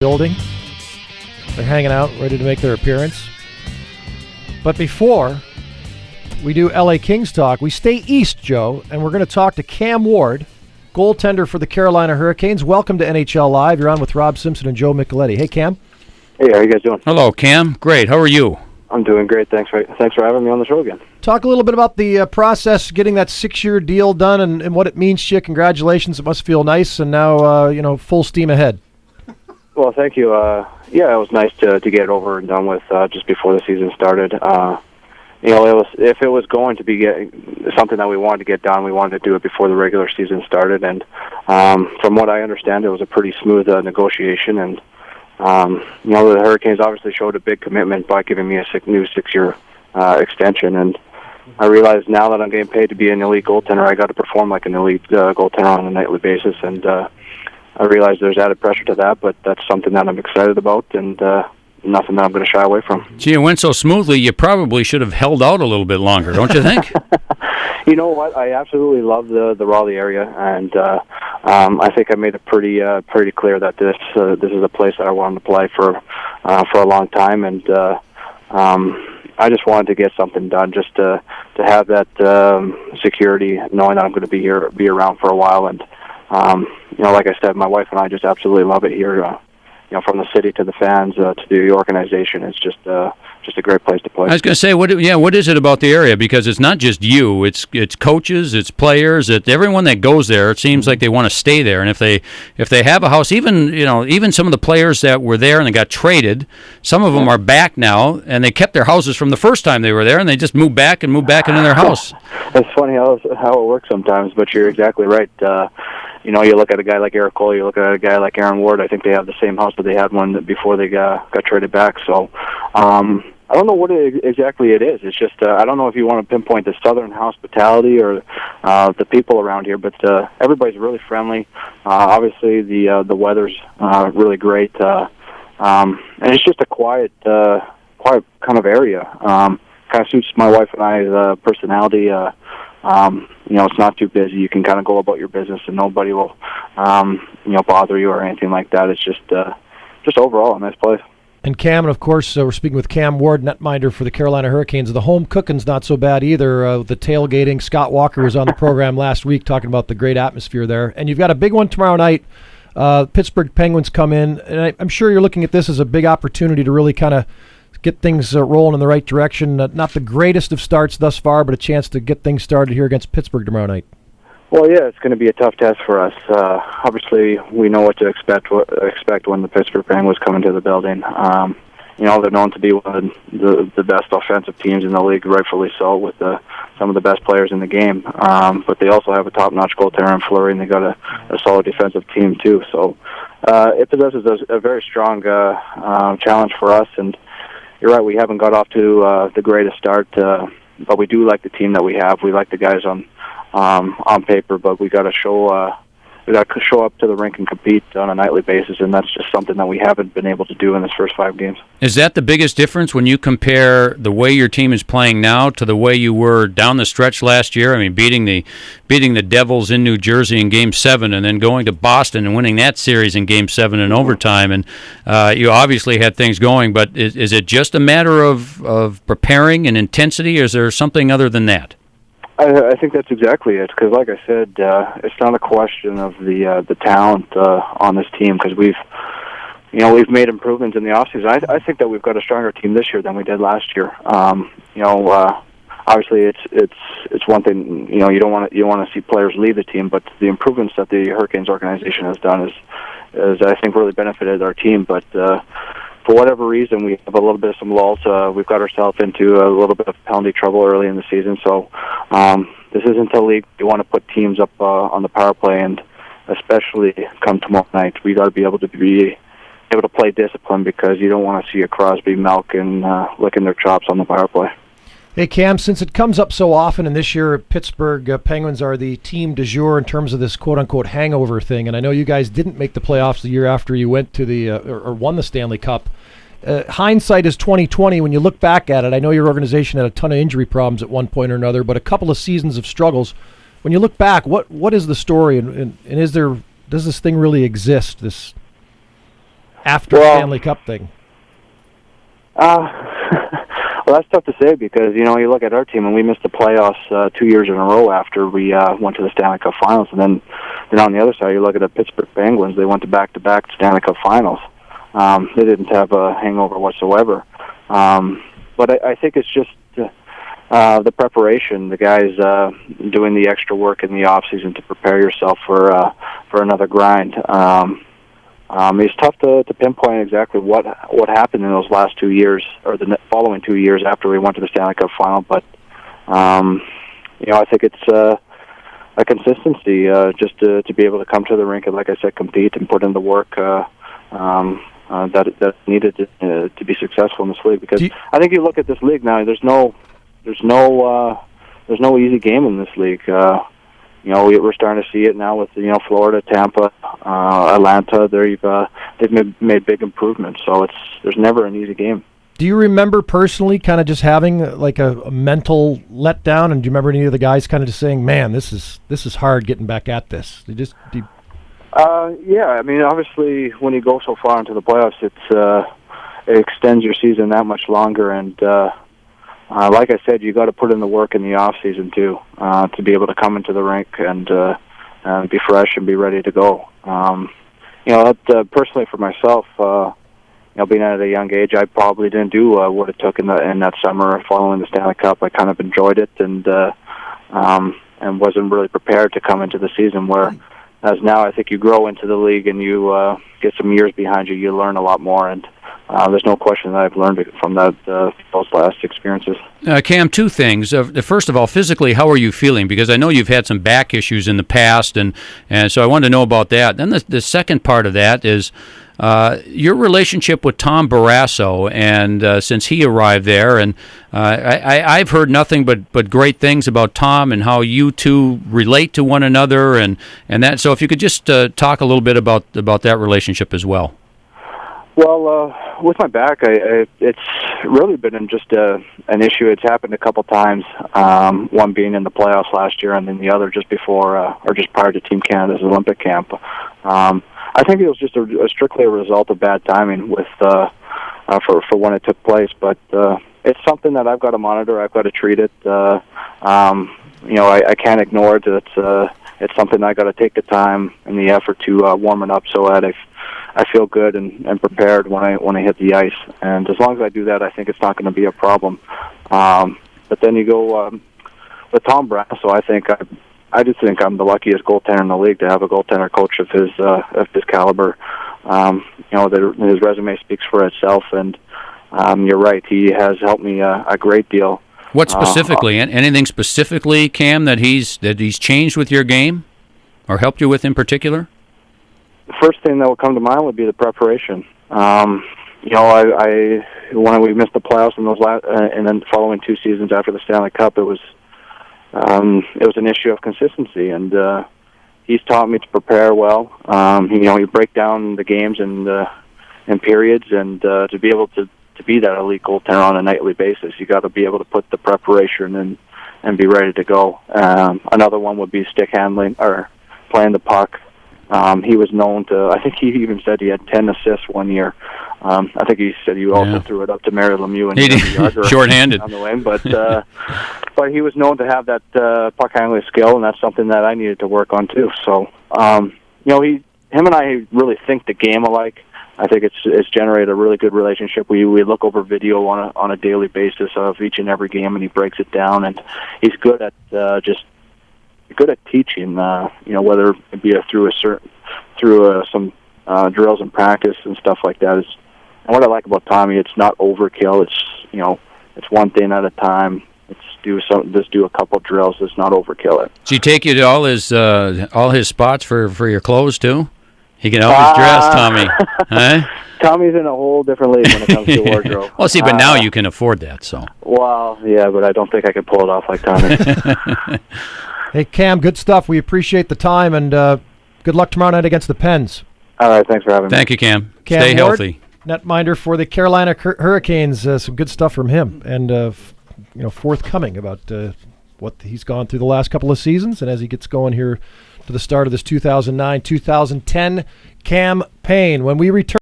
building. They're hanging out, ready to make their appearance. But before we do LA Kings talk, we stay east, Joe, and we're going to talk to Cam Ward, goaltender for the Carolina Hurricanes. Welcome to NHL Live. You're on with Rob Simpson and Joe Micheletti. Hey, Cam. Hey, how are you guys doing? Hello, Cam. Great. How are you? I'm doing great. Thanks for having me on the show again. Talk a little bit about the process, getting that 6-year deal done and what it means to you. Congratulations. It must feel nice, and now, full steam ahead. Well, thank you. It was nice to get it over and done with just before the season started. If it was going to be something that we wanted to get done, we wanted to do it before the regular season started. And from what I understand, it was a pretty smooth negotiation. And the Hurricanes obviously showed a big commitment by giving me a new 6-year extension. And I realize now that I'm getting paid to be an elite goaltender, I got to perform like an elite goaltender on a nightly basis. And I realize there's added pressure to that, but that's something that I'm excited about and nothing that I'm going to shy away from. Gee, it went so smoothly, you probably should have held out a little bit longer, don't you think? You know what? I absolutely love the Raleigh area, and I think I made it pretty clear that this is a place that I wanted to play for a long time, and I just wanted to get something done, just to have that security, knowing that I'm going to be around for a while. And like I said, my wife and I just absolutely love it here. From the city to the fans to the organization, it's just a great place to play. I was going to say, what is it about the area? Because it's not just you; it's coaches, it's players, it's everyone that goes there. It seems like they want to stay there, and if they have a house, even some of the players that were there and they got traded, some of them are back now, and they kept their houses from the first time they were there, and they just moved back into their house. It's funny how it works sometimes, but you're exactly right. You look at a guy like Eric Cole, you look at a guy like Aaron Ward, I think they have the same house that they had one before they got traded back. So I don't know what exactly it is. It's just, I don't know if you want to pinpoint the southern hospitality or the people around here, but everybody's really friendly. Obviously, the weather's really great. And it's just a quiet kind of area. Kind of suits my wife and I's personality. It's not too busy. You can kind of go about your business, and nobody will, bother you or anything like that. It's just overall a nice place. And Cam, and of course, we're speaking with Cam Ward, netminder for the Carolina Hurricanes. The home cooking's not so bad either. The tailgating, Scott Walker was on the program last week talking about the great atmosphere there. And you've got a big one tomorrow night. Pittsburgh Penguins come in, and I'm sure you're looking at this as a big opportunity to really kind of get things rolling in the right direction. Not the greatest of starts thus far, but a chance to get things started here against Pittsburgh tomorrow night. Well, yeah, it's going to be a tough test for us. Obviously, we know what to expect when the Pittsburgh Penguins come into the building. They're known to be one of the best offensive teams in the league, rightfully so, with some of the best players in the game. But they also have a top-notch goaltender in Fleury, and they got a solid defensive team too. So it possesses a very strong challenge for us. And you're right, we haven't got off to the greatest start, but we do like the team that we have. We like the guys on paper, but we got to show up to the rink and compete on a nightly basis, and that's just something that we haven't been able to do in this first 5 games. Is that the biggest difference when you compare the way your team is playing now to the way you were down the stretch last year? I mean, beating the Devils in New Jersey in Game 7 and then going to Boston and winning that series in Game 7 in overtime, and you obviously had things going, but is it just a matter of preparing and intensity, or is there something other than that? I think that's exactly it. Because, like I said, it's not a question of the talent on this team. Because we've made improvements in the offseason. I think that we've got a stronger team this year than we did last year. Obviously, it's one thing. You don't want to see players leave the team, but the improvements that the Hurricanes organization has done is I think really benefited our team. But for whatever reason, we have a little bit of some lulls. We've got ourselves into a little bit of penalty trouble early in the season. So this isn't a league we want to put teams up on the power play, and especially come tomorrow night, we got to be able to play discipline, because you don't want to see a Crosby, Malkin licking their chops on the power play. Hey, Cam, since it comes up so often, and this year Pittsburgh Penguins are the team du jour in terms of this quote-unquote hangover thing, and I know you guys didn't make the playoffs the year after you went to the or won the Stanley Cup. Hindsight is 20/20. When you look back at it, I know your organization had a ton of injury problems at one point or another, but a couple of seasons of struggles. When you look back, what is the story, and does this thing really exist? after Stanley Cup thing? Well, that's tough to say because, you look at our team and we missed the playoffs 2 years in a row after we went to the Stanley Cup Finals. And then on the other side, you look at the Pittsburgh Penguins. They went to back-to-back Stanley Cup Finals. They didn't have a hangover whatsoever. But I think it's just the preparation, the guys doing the extra work in the off-season to prepare yourself for another grind. It's tough to pinpoint exactly what happened in those last 2 years or the following 2 years after we went to the Stanley Cup Final, but I think it's a consistency just to be able to come to the rink and, like I said, compete and put in the work that's needed to be successful in this league. Because I think you look at this league now, there's no easy game in this league. We're starting to see it now with Florida, Tampa, Atlanta. They've made big improvements. So there's never an easy game. Do you remember personally kind of just having like a mental letdown? And do you remember any of the guys kind of just saying, "Man, this is hard getting back at this"? Yeah. I mean, obviously, when you go so far into the playoffs, it extends your season that much longer. And like I said, you got to put in the work in the off season too to be able to come into the rink and be fresh and be ready to go. Personally for myself, being at a young age, I probably didn't do what it took in that summer following the Stanley Cup. I kind of enjoyed it and wasn't really prepared to come into the season. Whereas now, I think you grow into the league and you get some years behind you. You learn a lot more, and there's no question that I've learned from those last experiences. Cam, two things. First of all, physically, how are you feeling? Because I know you've had some back issues in the past, and so I wanted to know about that. Then the second part of that is your relationship with Tom Barrasso, and since he arrived there, and I've heard nothing but great things about Tom and how you two relate to one another, and that. So if you could just talk a little bit about that relationship as well. Well, with my back, it's really been just an issue. It's happened a couple times. One being in the playoffs last year, and then the other just before or just prior to Team Canada's Olympic camp. I think it was just strictly a result of bad timing with for when it took place. But it's something that I've got to monitor. I've got to treat it. I can't ignore it. It's something I got to take the time and the effort to warm it up so that I feel good and prepared when I hit the ice. And as long as I do that, I think it's not going to be a problem. But then you go with Tom Barrasso. I just think I'm the luckiest goaltender in the league to have a goaltender coach of his caliber. His resume speaks for itself, and you're right. He has helped me a great deal. What specifically? Anything specifically, Cam, that he's changed with your game, or helped you with in particular? The first thing that would come to mind would be the preparation. When we missed the playoffs in those and then following 2 seasons after the Stanley Cup, it was an issue of consistency, and he's taught me to prepare well. You break down the games in periods, and to be able to be that elite goaltender on a nightly basis, you got to be able to put the preparation and be ready to go. Another one would be stick handling or playing the puck. He was known to. I think he even said he had 10 assists 1 year. I think he said he also threw it up to Mario Lemieux and short-handed on the wing, but he was known to have that puck handling skill, and that's something that I needed to work on too. So, him and I really think the game alike. I think it's generated a really good relationship. We look over video on a daily basis of each and every game, and he breaks it down, and he's good at good at teaching. Whether it be through some drills and practice and stuff like that. And what I like about Tommy, it's not overkill. It's one thing at a time. Just do a couple drills. It's not overkill it. Does he take you to all his spots for your clothes too? He can always dress, Tommy. Huh? Tommy's in a whole different league when it comes to wardrobe. Well, see, but now you can afford that, so. Well, yeah, but I don't think I can pull it off like Tommy. Hey, Cam, good stuff. We appreciate the time, and good luck tomorrow night against the Pens. All right, thanks for having me. Thank you, Cam. Cam Stay Ward, healthy. Netminder for the Carolina Hurricanes. Some good stuff from him, and forthcoming about what he's gone through the last couple of seasons, and as he gets going here to the start of this 2009-2010 campaign. When we return.